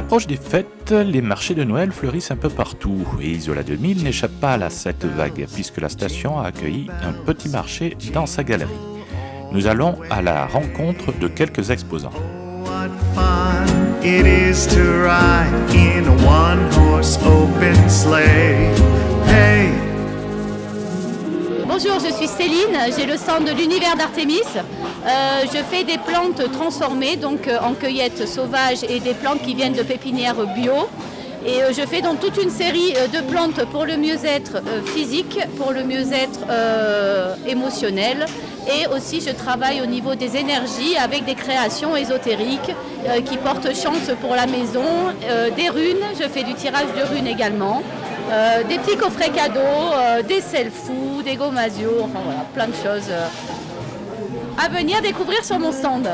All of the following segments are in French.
À l'approche des fêtes, les marchés de Noël fleurissent un peu partout et Isola 2000 n'échappe pas à cette vague puisque la station a accueilli un petit marché dans sa galerie. Nous allons à la rencontre de quelques exposants. What fun it is to ride in a one-horse open sleigh. Hey. Bonjour, je suis Céline, j'ai le stand de l'univers d'Artémis. Je fais des plantes transformées, donc en cueillette sauvage et des plantes qui viennent de pépinières bio. Et je fais donc toute une série de plantes pour le mieux-être physique, pour le mieux-être émotionnel. Et aussi je travaille au niveau des énergies avec des créations ésotériques qui portent chance pour la maison, des runes, je fais du tirage de runes également. Des petits coffrets cadeaux, des self-food, des gomasio, enfin voilà, plein de choses à venir découvrir sur mon stand.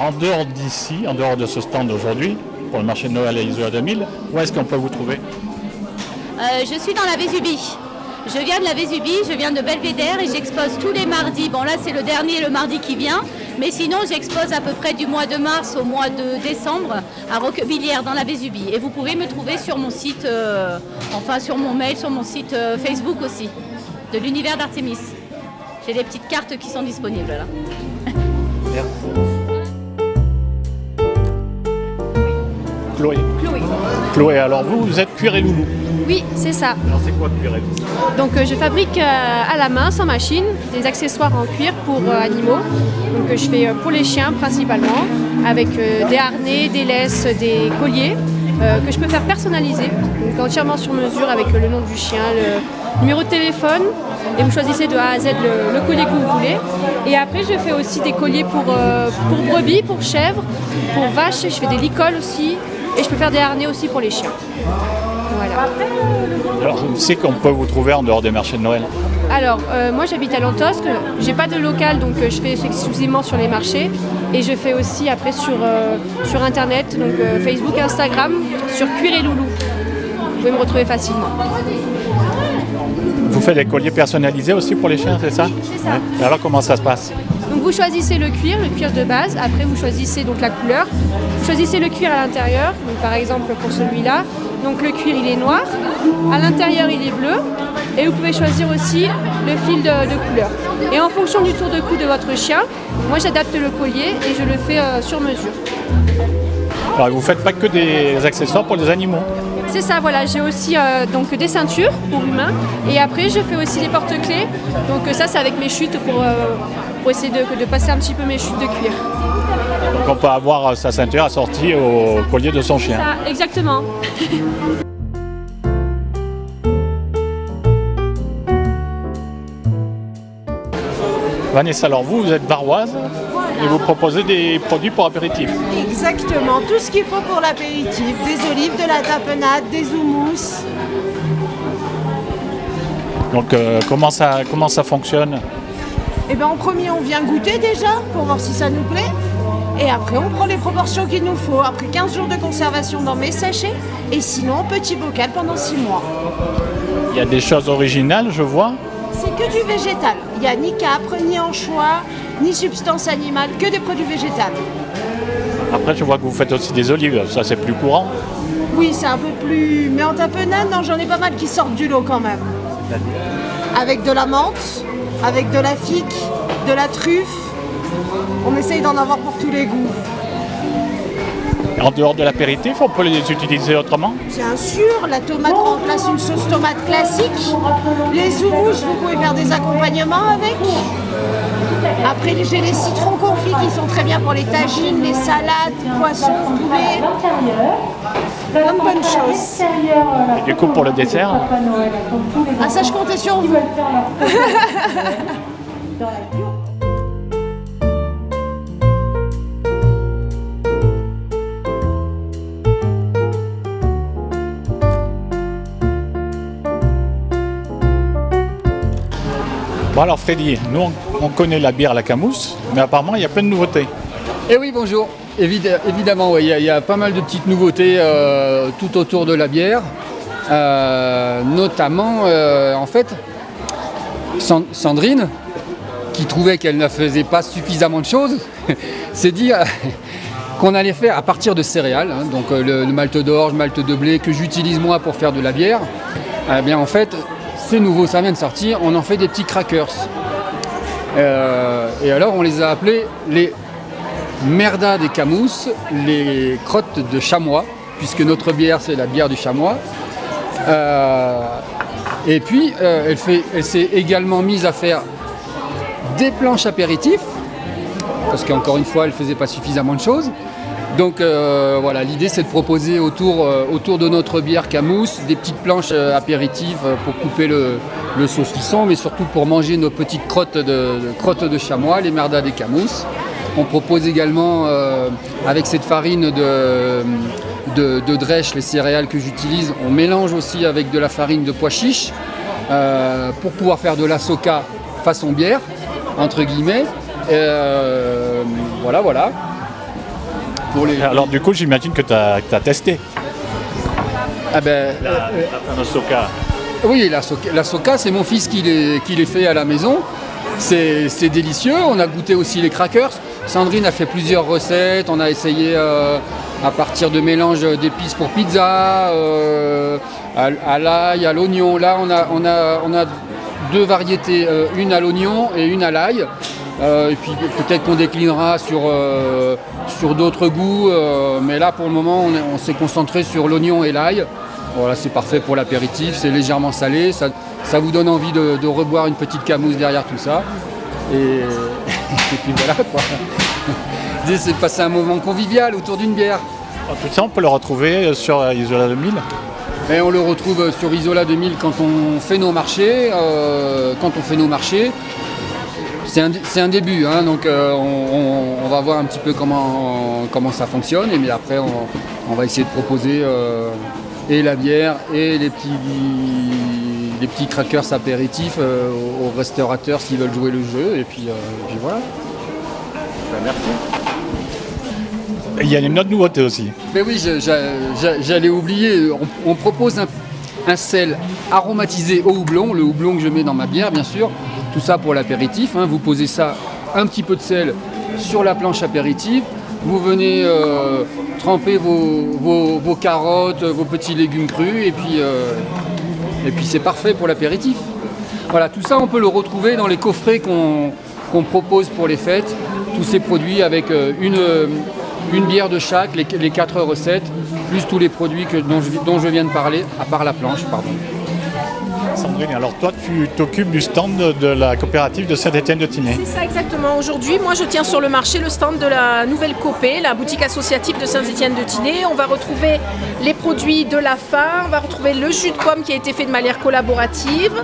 En dehors d'ici, en dehors de ce stand aujourd'hui, pour le marché de Noël à Isola 2000, où est-ce qu'on peut vous trouver? Je suis dans la Vésubie. Je viens de la Vésubie, je viens de Belvédère et j'expose tous les mardis. Bon là c'est le dernier, le mardi qui vient, mais sinon j'expose à peu près du mois de mars au mois de décembre à Roquebillière dans la Vésubie. Et vous pouvez me trouver sur mon site, enfin sur mon mail, sur mon site Facebook aussi, de l'univers d'Artémis. J'ai des petites cartes qui sont disponibles là. Chloé. Chloé, alors vous êtes cuir et loulou. Oui, c'est ça. Alors c'est quoi cuir et loulou? Donc je fabrique à la main, sans machine, des accessoires en cuir pour animaux. Donc je fais pour les chiens principalement, avec des harnais, des laisses, des colliers que je peux faire personnaliser, donc entièrement sur mesure avec le nom du chien, le numéro de téléphone. Et vous choisissez de A à Z le collier que vous voulez. Et après je fais aussi des colliers pour brebis, pour chèvres, pour vaches, je fais des licoles aussi. Et je peux faire des harnais aussi pour les chiens. Voilà. Alors je sais qu'on peut vous trouver en dehors des marchés de Noël. Alors moi j'habite à Lantosque, j'ai pas de local donc je fais exclusivement sur les marchés. Et je fais aussi après sur internet, donc Facebook, Instagram, sur Cuir et Loulou. Vous pouvez me retrouver facilement. Vous faites des colliers personnalisés aussi pour les chiens, c'est ça? C'est ça. Ouais. Alors comment ça se passe? Donc vous choisissez le cuir de base, après vous choisissez donc la couleur, vous choisissez le cuir à l'intérieur, donc par exemple pour celui-là, donc le cuir il est noir, à l'intérieur il est bleu, et vous pouvez choisir aussi le fil de couleur. Et en fonction du tour de cou de votre chien, moi j'adapte le collier et je le fais sur mesure. Alors vous ne faites pas que des accessoires pour les animaux? C'est ça, voilà, j'ai aussi donc des ceintures pour humains, et après je fais aussi des porte-clés, donc ça c'est avec mes chutes pour essayer de passer un petit peu mes chutes de cuir. Donc on peut avoir sa ceinture assortie au collier de son chien. Ça, exactement. Vanessa, alors vous êtes varoise et vous proposez des produits pour apéritif. Exactement, tout ce qu'il faut pour l'apéritif, des olives, de la tapenade, des houmous. Donc comment ça fonctionne? Et bien en premier on vient goûter déjà pour voir si ça nous plaît. Et après on prend les proportions qu'il nous faut. Après 15 jours de conservation dans mes sachets. Et sinon petit bocal pendant 6 mois. Il y a des choses originales, je vois. C'est que du végétal. Il n'y a ni capre, ni anchois, ni substance animale, que des produits végétales. Après je vois que vous faites aussi des olives, ça c'est plus courant. Oui, c'est un peu plus... Mais en tapenade, non, j'en ai pas mal qui sortent du lot quand même. Avec de la menthe, avec de la figue, de la truffe. On essaye d'en avoir pour tous les goûts. En dehors de l'apéritif, on peut les utiliser autrement? Bien sûr, la tomate remplace une sauce tomate classique. Les houmous, vous pouvez faire des accompagnements avec. Après, j'ai les citrons confits qui sont très bien pour les tagines, les salades, poissons, poulet. Plein de bonnes choses. Et du coup, pour le dessert? Ah, ça, je comptais sur vous. Bon alors Freddy, nous on connaît la bière à la camousse, mais apparemment il y a plein de nouveautés. Eh oui, bonjour. Évidemment, oui, il y a pas mal de petites nouveautés tout autour de la bière. Notamment, en fait, Sandrine, qui trouvait qu'elle ne faisait pas suffisamment de choses, s'est dit qu'on allait faire à partir de céréales, hein, donc le malt d'orge, malt de blé que j'utilise moi pour faire de la bière. Eh bien en fait, c'est nouveau, ça vient de sortir, on en fait des petits crackers. Et alors on les a appelés les merda des camousses, les crottes de chamois, puisque notre bière c'est la bière du chamois. Et puis elle s'est également mise à faire des planches apéritifs, parce qu'encore une fois elle ne faisait pas suffisamment de choses. Donc voilà, l'idée c'est de proposer autour de notre bière camousse des petites planches apéritives pour couper le saucisson, mais surtout pour manger nos petites crottes de chamois, les merdas des camousses. On propose également avec cette farine de drèche, les céréales que j'utilise, on mélange aussi avec de la farine de pois chiches pour pouvoir faire de la soca façon bière, entre guillemets. Voilà. Alors du coup, j'imagine que tu as testé Ah ben, la fameuse soca. Oui, la soca, c'est mon fils qui les fait à la maison. C'est délicieux. On a goûté aussi les crackers. Sandrine a fait plusieurs recettes. On a essayé à partir de mélanges d'épices pour pizza, à l'ail, à l'oignon. Là, on a deux variétés, une à l'oignon et une à l'ail. Et puis peut-être qu'on déclinera sur d'autres goûts, mais là pour le moment on s'est concentré sur l'oignon et l'ail. Voilà, c'est parfait pour l'apéritif, c'est légèrement salé, ça vous donne envie de reboire une petite camousse derrière tout ça. Et puis voilà quoi. C'est passer un moment convivial autour d'une bière. Tout ça on peut le retrouver sur Isola 2000. Et on le retrouve sur Isola 2000 quand on fait nos marchés. C'est un début, hein, donc on va voir un petit peu comment ça fonctionne, mais après on va essayer de proposer et la bière et les petits crackers apéritifs aux restaurateurs s'ils veulent jouer le jeu, et puis voilà. Merci. Il y a une autre nouveauté aussi. Mais oui, j'allais oublier, on propose un sel aromatisé au houblon, le houblon que je mets dans ma bière bien sûr. Tout ça pour l'apéritif, hein. Vous posez ça, un petit peu de sel sur la planche apéritive, vous venez tremper vos carottes, vos petits légumes crus, et puis c'est parfait pour l'apéritif. Voilà, tout ça on peut le retrouver dans les coffrets qu'on propose pour les fêtes, tous ces produits avec une bière de chaque, les 4 recettes, plus tous les produits dont je viens de parler, à part la planche, pardon. Sandrine, alors toi tu t'occupes du stand de la coopérative de Saint-Étienne-de-Tinée. C'est ça exactement. Aujourd'hui, moi je tiens sur le marché le stand de la nouvelle Copé, la boutique associative de Saint-Étienne-de-Tinée. On va retrouver les produits de la faim, on va retrouver le jus de pomme qui a été fait de manière collaborative,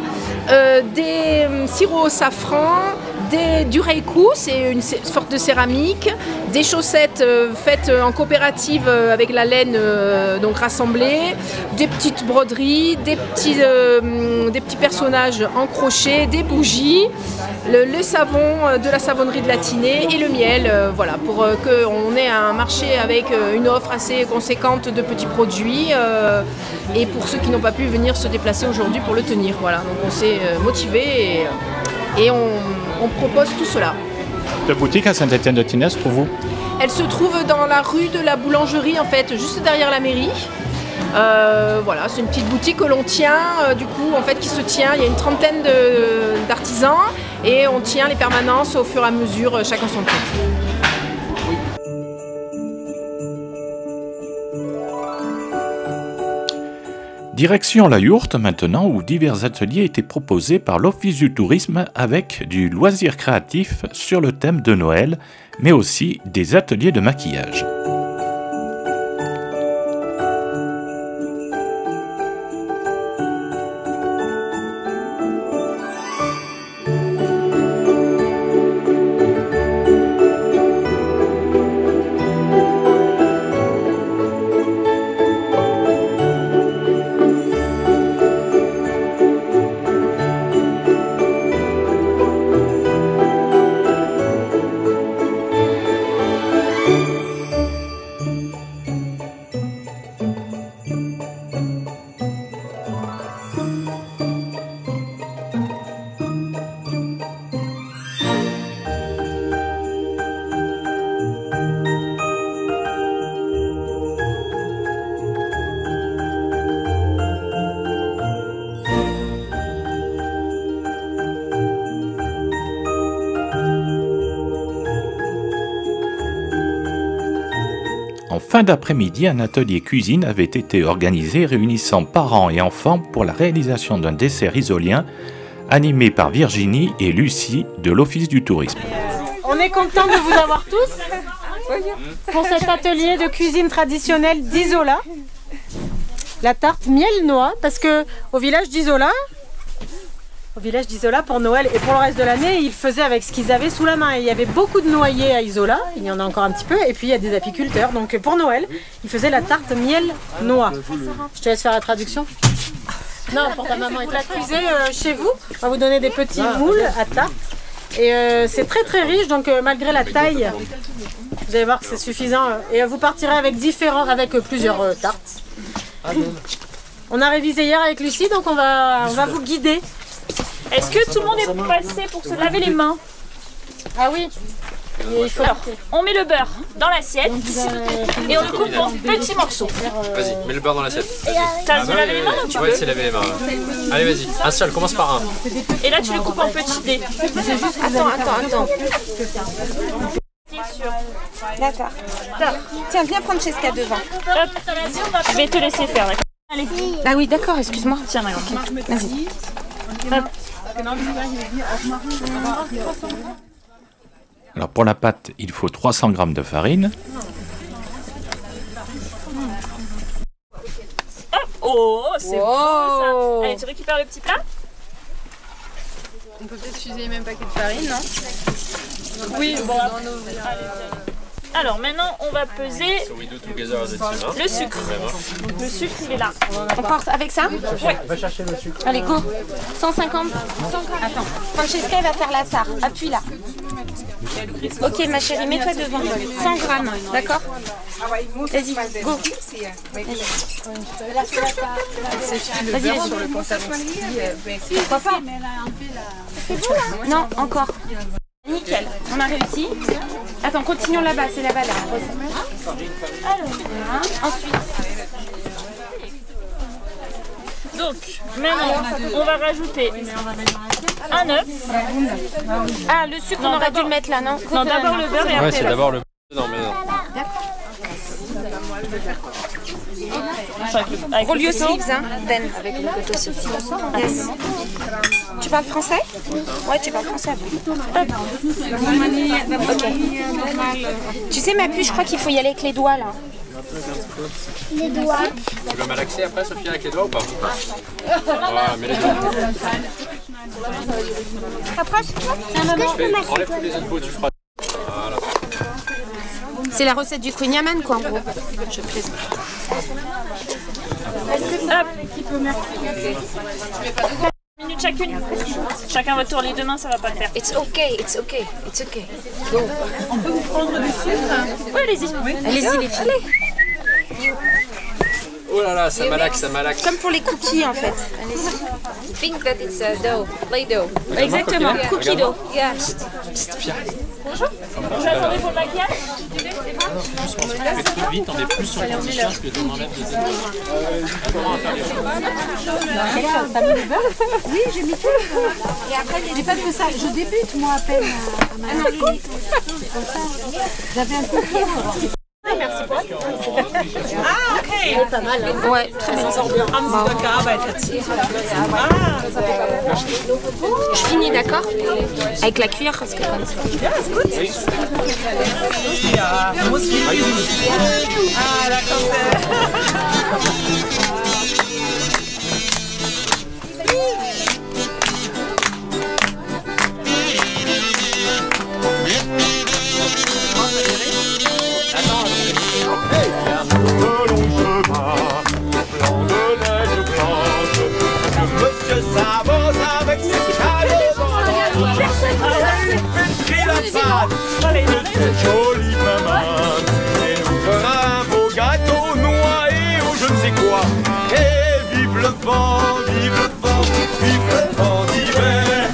des sirops au safran, du reiku, c'est une sorte de céramique, des chaussettes faites en coopérative avec la laine donc rassemblée, des petites broderies, des petits personnages en crochet, des bougies, le savon de la savonnerie de la Tinée et le miel, voilà, pour qu'on ait un marché avec une offre assez conséquente de petits produits et pour ceux qui n'ont pas pu venir se déplacer aujourd'hui pour le tenir. Voilà, donc on s'est motivé et on propose tout cela. La boutique à Saint-Étienne-de-Tinée se trouve où? Elle se trouve dans la rue de la Boulangerie, en fait, juste derrière la mairie. Voilà, c'est une petite boutique que l'on tient, du coup, en fait, qui se tient. Il y a une trentaine d'artisans et on tient les permanences au fur et à mesure, chacun son tour. Direction la Yourte maintenant, où divers ateliers étaient proposés par l'Office du tourisme avec du loisir créatif sur le thème de Noël, mais aussi des ateliers de maquillage. fin d'après-midi, un atelier cuisine avait été organisé réunissant parents et enfants pour la réalisation d'un dessert isolien animé par Virginie et Lucie de l'Office du tourisme. On est content de vous avoir tous pour cet atelier de cuisine traditionnelle d'Isola. La tarte miel-noix, parce que au village d'Isola pour Noël et pour le reste de l'année, ils faisaient avec ce qu'ils avaient sous la main. Et il y avait beaucoup de noyers à Isola, il y en a encore un petit peu, et puis il y a des apiculteurs. Donc pour Noël, ils faisaient la tarte miel-noix. Je te laisse faire la traduction. Non, pour ta maman. Vous la cuisez chez vous, on va vous donner des petits moules à tarte. Et c'est très très riche, donc malgré la taille, vous allez voir que c'est suffisant. Et vous partirez avec plusieurs tartes. On a révisé hier avec Lucie, donc on va vous guider. Est-ce que tout le monde est passé pour se laver les mains? Ah oui. Alors, on met le beurre dans l'assiette et on le coupe en petits morceaux. Vas-y, mets le beurre dans l'assiette. T'as lavé les mains ou tu peux? Ouais, c'est laver les mains. Allez, vas-y, un seul, commence par un. Et là, tu le coupes en petits dés. Attends. D'accord. Tiens, viens prendre Cheska devant. Hop, je vais te laisser faire, d'accord? Allez. Ah oui, d'accord, excuse-moi. Tiens, d'accord. Vas-y. Hop. Alors pour la pâte, il faut 300 g de farine. Hop. Oh, c'est beau ça. Allez, tu récupères le petit plat. On peut peut-être utiliser les mêmes paquets de farine, non? Oui, bon. Alors maintenant, on va peser le sucre. Donc le sucre, il est là. On part avec ça? Oui. Va chercher le sucre. Allez, go. 150. Attends. Francesca va faire la tarte. Appuie là. Ok, ma chérie, mets-toi devant. 100 grammes, d'accord? Vas-y, go. Vas-y, sur le comptable. Pourquoi pas? C'est beau là? Non, encore. Nickel, on a réussi. Attends, continuons là-bas, c'est là-bas là. Alors, ensuite. Donc, maintenant, on va rajouter un œuf. Ah, le sucre, on aurait dû le mettre là, non? Non, d'abord le beurre et après. Ouais, c'est d'abord le beurre. Non, mais non. Roll your sleeves, hein, Ben. Avec le couteau aussi. Yes. Tu parles français? Ouais, tu parles français. Ok. Tu sais, ma puce, je crois qu'il faut y aller avec les doigts, là. Les doigts. Tu veux malaxer après, Sophia, avec les doigts ou pas? Voilà, mets les doigts. Après, est-ce que je peux mettre Enlève tous les autres pots, tu feras. Voilà. C'est la recette du Queen Yaman, quoi, en gros. Je plaisante. Hop. Minute chacune. Chacun votre tour, les deux mains, ça va pas le faire. It's okay, it's okay, it's okay. Go. On peut vous prendre du sucre? Oui, allez-y. Allez-y, les filles. Oh là là, ça malaxe, ça malaxe. Comme pour les cookies, en fait. Allez-y. Think that it's dough, play dough. Exactement, cookie dough. Yeah. Bonjour. J'attendais pour le maquillage. Mais trop vite, on est plus sur le t-shirt que d'en enlève des T'as mis le beurre? Oui, j'ai mis tout le beurre. Et après, j'ai pas que ça. Je débute, moi, à peine à ma vie. C'est comme ça. J'avais un peu de Merci pour Ah, ok. C'est pas mal. Hein. Ouais, très bien. Je finis, d'accord? Avec la cuillère, parce que comme ça. Ah, d'accord. Jolie maman, et nous fera un beau gâteau noyé ou je ne sais quoi. Et vive le vent, vive le vent, vive le vent d'hiver,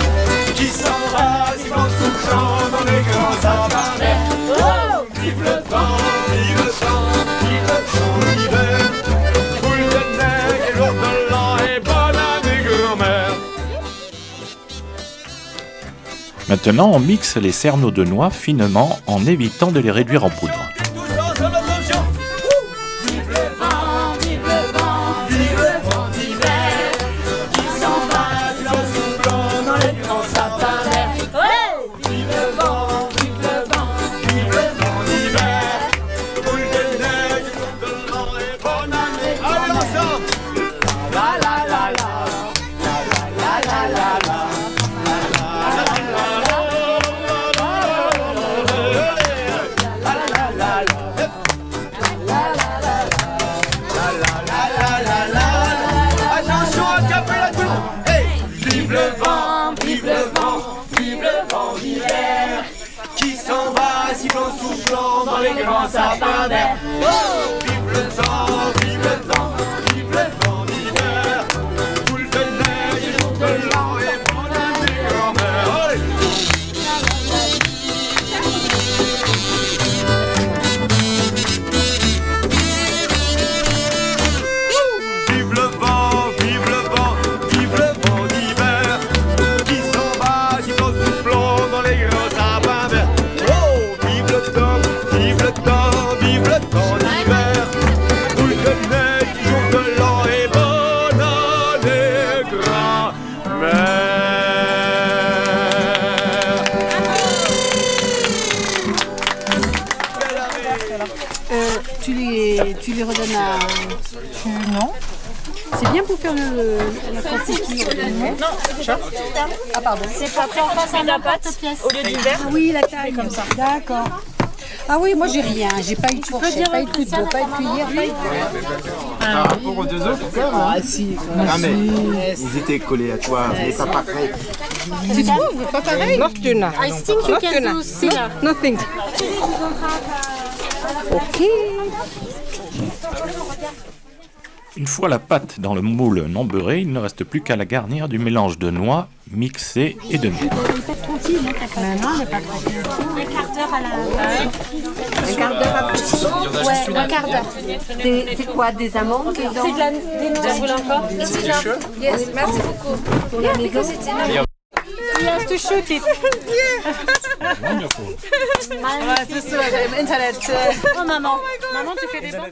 qui s'embrasse dans son champ dans les grands sabarets. Oh, vive le vent, vive le vent, vive le vent d'hiver, boule de neige et jour de l'an et bonne année grand-mère. Maintenant, on mixe les cerneaux de noix finement en évitant de les réduire en poudre. dans les grands sapins verts. Oh, vive le temps, vive le temps, vive le vent d'hiver. Boule de neige, jour de l'an et pendant des grands-mères. Allez! Vive le vent, vive le vent, vive le vent d'hiver. Qui s'en va, qui pose tout plomb dans les grands sapins verts. Oh, vive le temps, vive le temps, vive le temps d'hiver. Boule de neige, jour de l'an et bonne année, grand-mère. Tu les redonnes à... Non. C'est bien pour faire la confiture. Non, Ah pardon. c'est pas pour faire de la pâte au lieu du verre. Ah oui, la taille comme ça. D'accord. Ah oui, moi j'ai rien. J'ai pas eu de fourchette, pas eu de couteau, pas eu de cuillère, pas eu de... Par rapport aux deux autres, Ah si. ah mais ils étaient collés à toi, mais pas pareil. Tu trouves pas pareil? Nortuna. I think you can do similar. Nothing. Ok. Une fois la pâte dans le moule non beurré, il ne reste plus qu'à la garnir du mélange de noix mixé et de miel. Un quart d'heure à la... Un quart d'heure après. Ouais, un quart d'heure. C'est quoi, des amandes dedans? C'est de la... des noix. Tu voulais encore? It's enough. Yes, merci beaucoup. Yeah, because it's enough. Yes, to shoot it. Wonderful. Voilà, tout ça, Internet. Oh maman. Maman, tu fais des bandes.